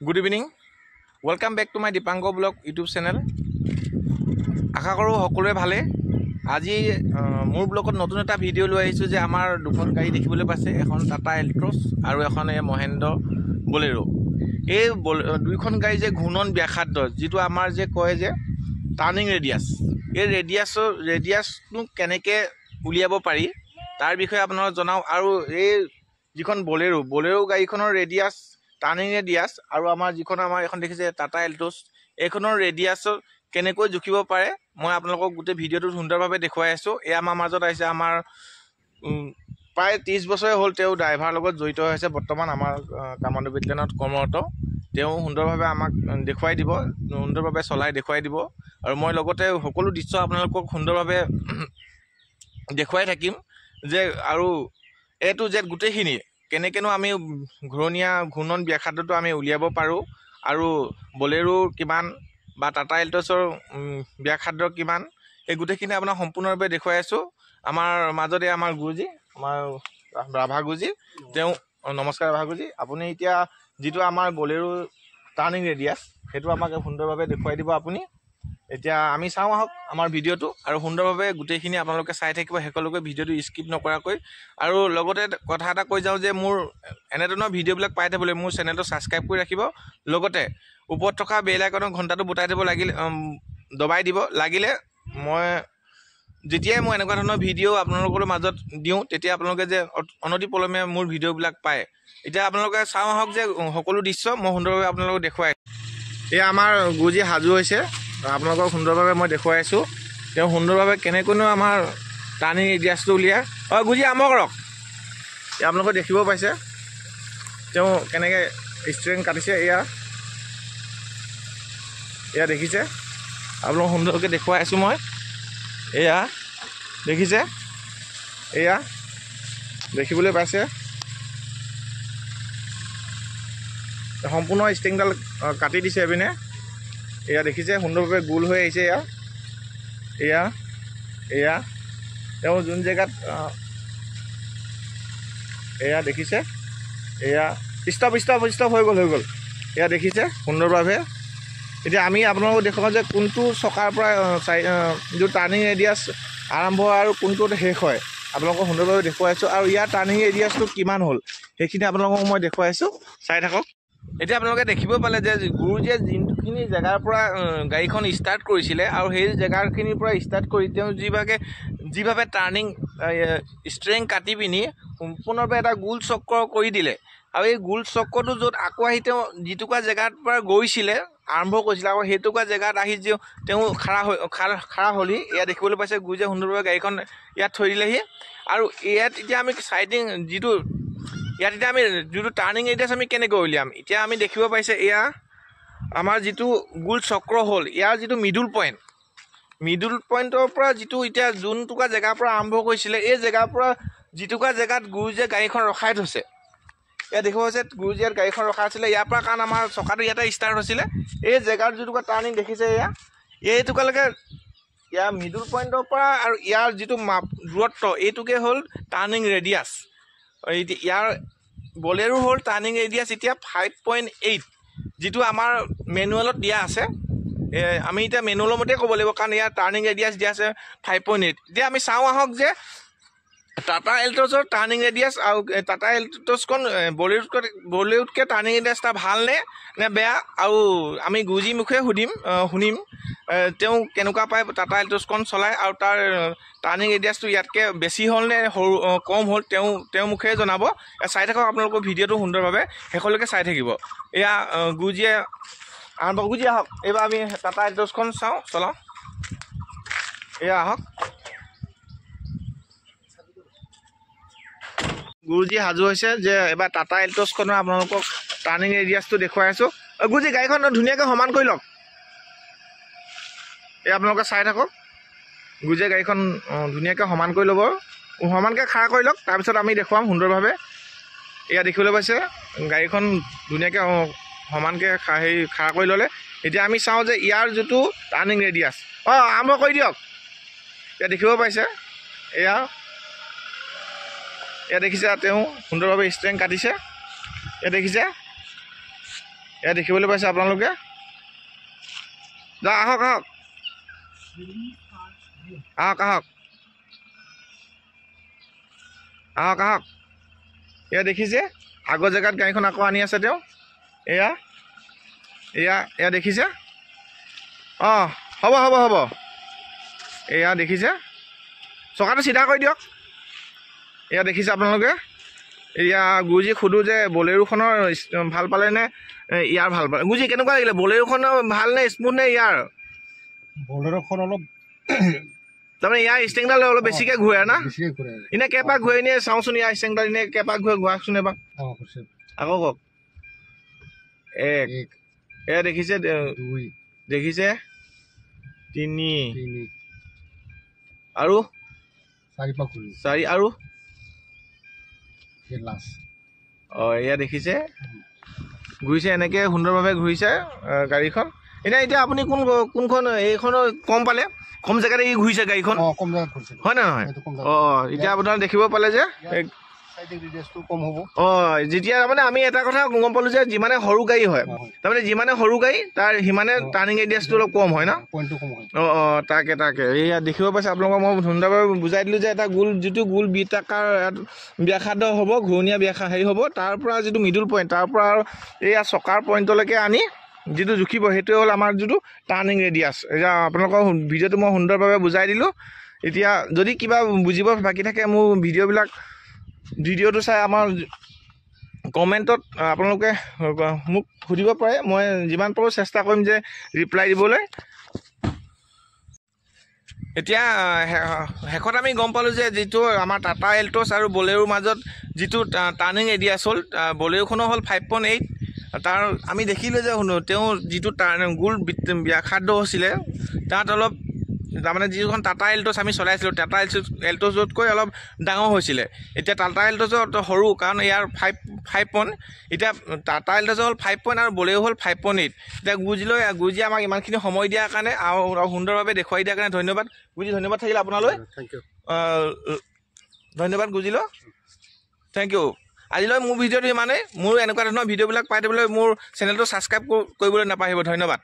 Good evening. Welcome back to my Dipango Blog YouTube channel. আশা কৰোঁ সকলোৱে ভালে। আজি মোৰ ব্লগত নতুন এটা ভিডিঅ' লৈ আহিছোঁ যে আমাৰ দুখন গাড়ী দেখিবলৈ পাইছে, এখন টাটা এল্ট্ৰছ আৰু এখন মহেন্দ্ৰ বলেৰো। এই দুইখন গাড়ী যে ঘূৰ্ণন ব্যাসাৰ্ধ, যিটো আমাৰ যে কয় যে টাৰ্ণিং ৰেডিয়াছ, এই ৰেডিয়াছটো কেনেকৈ উলিয়াব পাৰি তাৰ বিষয়ে আপোনালোকক জনাওঁ। আৰু এই যিখন বলেৰো গাড়ীখনৰ ৰেডিয়াছ, টাৰ্ণিং ৰেডিয়াছ আৰু আমাৰ যিখন এখন দেখিছে টাটা এল্ট্ৰছ, এইখনৰ ৰেডিয়াছৰ কেনেকৈ জুখিব পাৰে মই আপোনালোকক গোটেই ভিডিঅ'টো সুন্দৰভাৱে দেখুৱাই আছোঁ। এয়া আমাৰ মাজত আহিছে আমাৰ প্ৰায় 30 বছৰে হ'ল তেওঁ ড্ৰাইভাৰৰ লগত জড়িত হৈছে, বৰ্তমান আমাৰ কামাণ্ডো বেটেলিয়নত কৰ্মৰত। তেওঁ সুন্দৰভাৱে আমাক দেখুৱাই দিব, সুন্দৰভাৱে চলাই দেখুৱাই দিব, আৰু মই লগতে সকলো দৃশ্য আপোনালোকক সুন্দৰভাৱে দেখুৱাই থাকিম যে আৰু A to Z গোটেইখিনি কেনেকৈনো আমি ঘূৰ্ণন ব্যাসাৰ্ধটো আমি উলিয়াব পাৰোঁ, আৰু বলেৰো কিমান বা টাটা এল্ট্ৰছৰ ব্যাসাৰ্ধ কিমান, এই গোটেইখিনি আপোনাক সম্পূৰ্ণৰূপে দেখুৱাই আছোঁ। আমাৰ মাজতে আমাৰ গুৰুজী, আমাৰ ৰাভা গুৰুজী, তেওঁ নমস্কাৰ ৰাভা গুৰুজী। আপুনি এতিয়া যিটো আমাৰ বলেৰো টাৰ্ণিং ৰেডিয়াছ সেইটো আমাক সুন্দৰভাৱে দেখুৱাই দিব আপুনি। এতিয়া আমি চাওঁ আহক আমাৰ ভিডিঅ'টো, আৰু সুন্দৰভাৱে গোটেইখিনি আপোনালোকে চাই থাকিব, সকলোকে ভিডিঅ'টো স্কিপ নকৰাকৈ। আৰু লগতে কথা এটা কৈ যাওঁ যে মোৰ এনেধৰণৰ ভিডিঅ'বিলাক পাই থাকিবলৈ মোৰ চেনেলটো ছাবস্ক্ৰাইব কৰি ৰাখিব, লগতে ওপৰত থকা বেল আইকনৰ ঘণ্টাটো বটাই দিব দবাই দিব লাগিলে যেতিয়াই মই এনেকুৱা ধৰণৰ ভিডিঅ' আপোনালোকৰ মাজত দিওঁ তেতিয়া আপোনালোকে যে অনতিপলমে মোৰ ভিডিঅ'বিলাক পায়। এতিয়া আপোনালোকে চাওঁ আহক যে সকলো দৃশ্য মই সুন্দৰভাৱে আপোনালোকক দেখুৱাই। এয়া আমাৰ গুৰুজী সাজু হৈছে, আপোনালোকক সুন্দৰভাৱে মই দেখুৱাই আছোঁ। তেওঁ সুন্দৰভাৱে কেনেকৈনো আমাৰ টাৰ্ণিং ৰেডিয়াছটো উলিয়াই। গুৰুজী আৰম্ভ কৰক। এয়া আপোনালোকে দেখিব পাইছে তেওঁ কেনেকৈ ষ্ট্ৰেং কাটিছে। এয়া দেখিছে, আপোনালোক সুন্দৰকৈ দেখুৱাই আছোঁ মই। এয়া দেখিছে, এয়া দেখিবলৈ পাইছে সম্পূৰ্ণ ষ্ট্ৰিংডাল কাটি দিছে এপিনে। এয়া দেখিছে সুন্দৰভাৱে গোল হৈ আহিছে। এয়া তেওঁ যোন জেগাত এয়া দেখিছে, এয়া ষ্টপ হৈ গ'ল। এয়া দেখিছে সুন্দৰভাৱে। এতিয়া আমি আপোনালোকক দেখুৱাওঁ যে কোনটো চকাৰ পৰা যিটো টাৰ্ণিং ৰেডিয়াছ আৰম্ভ হয় আৰু কোনটোত শেষ হয়, আপোনালোকক সুন্দৰভাৱে দেখুৱাই আছোঁ। আৰু ইয়াৰ টাৰ্ণিং ৰেডিয়াছটো কিমান হ'ল সেইখিনি আপোনালোকক মই দেখুৱাই আছোঁ, চাই থাকক। এতিয়া আপোনালোকে দেখিব পালে যে গুৰুজীয়ে যোনখিনি জেগাৰ পৰা গাড়ীখন ষ্টাৰ্ট কৰিছিলে, আৰু সেই জেগাখিনিৰ পৰা ষ্টাৰ্ট কৰি তেওঁ যিভাৱে টাৰ্ণিং ষ্ট্ৰেং কাটি পিনি সম্পূৰ্ণভাৱে এটা গোল চক্ৰ কৰি দিলে। আৰু এই গোল চক্ৰটো য'ত আকৌ আহি তেওঁ যিটুকুৰা জেগাৰ পৰা গৈছিলে, আৰম্ভ কৰিছিলে, আৰু সেইটুকুৰা জেগাত আহি তেওঁ খাৰা হ'লহি। এয়া দেখিবলৈ পাইছে গুৰুজীয়ে সুন্দৰভাৱে গাড়ীখন ইয়াত থৈ দিলেহি। আৰু ইয়াত এতিয়া আমি এতিয়া আমি যিটো টাৰ্ণিং ৰেডিয়াছ আমি কেনেকৈ উলিয়াম, এতিয়া আমি দেখিব পাইছে এয়া আমাৰ যিটো গোল চক্ৰ হ'ল, ইয়াৰ যিটো মিডল পইণ্টৰ পৰা যিটো এতিয়া যোনটুকুৰা জেগাৰ পৰা আৰম্ভ কৰিছিলে, এই জেগাৰ পৰা যিটুকুৰা জেগাত গুৰুজীয়ে গাড়ীখন ৰখাই থৈছে, এয়া দেখিব পাইছে গুৰুজীয়ে গাড়ীখন ৰখাই আছিলে ইয়াৰ পৰা, কাৰণ আমাৰ চকাটো ইয়াতে ষ্টাৰ্ট হৈছিলে। এই জেগাৰ যিটুকুৰা টাৰ্ণিং দেখিছে এইটুকুৰালৈকে, ইয়াৰ মিডল পইণ্টৰ পৰা আৰু ইয়াৰ যিটো দূৰত্ব এইটোকে হ'ল টাৰ্ণিং ৰেডিয়াছ। ইয়াৰ বলেৰো হ'ল টাৰ্ণিং ৰেডিয়াছ এতিয়া 5.8, যিটো আমাৰ মেনুৱেলত দিয়া আছে। আমি এতিয়া মেনুৱেলৰ মতে ক'ব লাগিব, কাৰণ ইয়াৰ টাৰ্ণিং ৰেডিয়াছ দিয়া আছে 5.8। এতিয়া আমি চাওঁ আহক যে টাটা এল্ট্ৰছৰ টাৰ্ণিং ৰেডিয়াছ আৰু টাটা এল্ট্ৰছখন বলেৰোতকৈ টাৰ্ণিং ৰেডিয়াছ এটা ভালনে নে বেয়া, আৰু আমি গুৰুজীৰ মুখে শুনিম তেওঁ কেনেকুৱা পায় টাটা এল্ট্ৰছখন চলাই, আৰু তাৰ টাৰ্ণিং ৰেডিয়াছটো ইয়াতকৈ বেছি হ'ল নে কম হ'ল তেওঁ মুখে জনাব। চাই থাকক আপোনালোকৰ ভিডিঅ'টো সুন্দৰভাৱে শেষলৈকে চাই থাকিব। এয়া গুৰুজীয়ে গুৰুজী আহক, এইবাৰ আমি টাটা এল্ট্ৰছখন চলাওঁ। এয়া আহক, গুৰুজী সাজু হৈছে যে এবাৰ টাটা এল্ট্ৰছখনৰ আপোনালোকক টাৰ্ণিং ৰেডিয়াছটো দেখুৱাই আছোঁ। গুৰুজী গাড়ীখন ধুনীয়াকৈ সমান কৰি লওক। এই আপোনালোকে চাই থাকক, গুৰুজীয়ে গাড়ীখন ধুনীয়াকৈ সমান কৰি ল'ব, সমানকৈ খাৰা কৰি লওক, তাৰপিছত আমি দেখুৱাম সুন্দৰভাৱে। এয়া দেখিবলৈ পাইছে গাড়ীখন ধুনীয়াকৈ সমানকৈ খাৰা কৰি ল'লে। এতিয়া আমি চাওঁ যে ইয়াৰ যিটো টাৰ্ণিং ৰেডিয়াছ, আৰম্ভ কৰি দিয়ক। এয়া দেখিব পাইছে, এয়া দেখিছে তেওঁ সুন্দৰভাৱে ষ্ট্ৰেং কাটিছে। এয়া দেখিছে, এয়া দেখিবলৈ পাইছে আপোনালোকে যা আহক আহক আহক আহক আহক আহক এয়া দেখিছে আগৰ জেগাত গাড়ীখন আকৌ আনি আছে তেওঁ এয়া এয়া এয়া দেখিছে অঁ হ'ব হ'ব হ'ব এয়া দেখিছে চকাটো চিধা কৰি দিয়ক এয়া দেখিছে আপোনালোকে এয়া গুৰুজী সোধোঁ যে বলেৰোখনৰ ভাল পালেনে ইয়াৰ ভাল পালে গুৰুজী কেনেকুৱা লাগিলে বলেৰোখনৰ ভাল নে স্মুথ নে ইয়াৰ বলেৰোখন অলপ তাৰমানে ইয়াৰ ষ্টেংডাল অলপ বেছিকৈ ঘূৰে না এনেই কেইপাক ঘূৰে এনেই চাওঁচোন ইয়াৰ ষ্টেংডাল এনেই কেইপাক ঘূৰে ঘূৰাকচোন এবাৰ আকৌ কওক এক এয়া দেখিছে দেখিছে তিনি আৰু চাৰি আৰু অঁ এয়া দেখিছে ঘূৰিছে এনেকৈ সুন্দৰভাৱে ঘূৰিছে গাড়ীখন এতিয়া আপুনি কোনখন এইখনৰ কম পালে কম জেগাতে ই ঘূৰিছে গাড়ীখন হয় নে নহয় অঁ এতিয়া আপোনাৰ দেখিব পালে যে অঁ যেতিয়া তাৰমানে আমি এটা কথা গম পালোঁ যে যিমানে সৰু গাড়ী হয় তাৰমানে যিমানে সৰু গাড়ী তাৰ সিমানে টাৰ্ণিং ৰেডিয়াছটো অলপ কম হয় ন অঁ অঁ তাকে এয়া দেখিব পাইছে আপোনালোকক মই সুন্দৰভাৱে বুজাই দিলোঁ যে এটা যিটো গোল বৃত্তাকাৰ ব্যাসাৰ্ধ হ'ব ঘূৰণীয়া হেৰি হ'ব তাৰ পৰা যিটো মিডল পইণ্ট তাৰ পৰা আৰু এয়া চকাৰ পইণ্টলৈকে আনি যিটো জুখিব সেইটোৱে হ'ল আমাৰ যিটো টাৰ্ণিং ৰেডিয়াছ এতিয়া আপোনালোকৰ ভিডিঅ'টো মই সুন্দৰভাৱে বুজাই দিলোঁ এতিয়া যদি কিবা বুজিব বাকী থাকে মোৰ ভিডিঅ'টো চাই আমাৰ কমেণ্টত আপোনালোকে মোক সুধিব পাৰে মই যিমান পাৰোঁ চেষ্টা কৰিম যে ৰিপ্লাই দিবলৈ এতিয়া শেষত আমি গম পালোঁ যে যিটো আমাৰ টাটা এল্টছ আৰু বলেৰোৰ মাজত যিটো টাৰ্ণিং ৰেডিয়াছ হ'ল বলেৰোখনৰ হ'ল 5.8 তাৰ আমি দেখিলোঁ যে তেওঁ যিটো গোল ব্যাসাৰ্ধ হৈছিলে তাত অলপ তাৰমানে যিখন টাটা এল্টছ আমি চলাইছিলোঁ টাটা এল্টছতকৈ অলপ ডাঙৰ হৈছিলে এতিয়া টাটা এল্টছত সৰু কাৰণ ইয়াৰ 5 এতিয়া টাটা এল্টছ হ'ল 5 আৰু বলেৰো হ'ল 5.8 এতিয়া গুৰুজী আমাক ইমানখিনি সময় দিয়াৰ কাৰণে আৰু সুন্দৰভাৱে দেখুৱাই দিয়াৰ কাৰণে ধন্যবাদ গুৰুজী ধন্যবাদ থাকিলে আপোনালৈ ধন্যবাদ গুৰুজীলৈ থেংক ইউ আজিলৈ মোৰ ভিডিঅ'টো ইমানেই মোৰ এনেকুৱা ধৰণৰ ভিডিঅ'বিলাক পাই থাকিবলৈ মোৰ চেনেলটো ছাবস্ক্ৰাইব কৰিবলৈ নাপাহৰিব ধন্যবাদ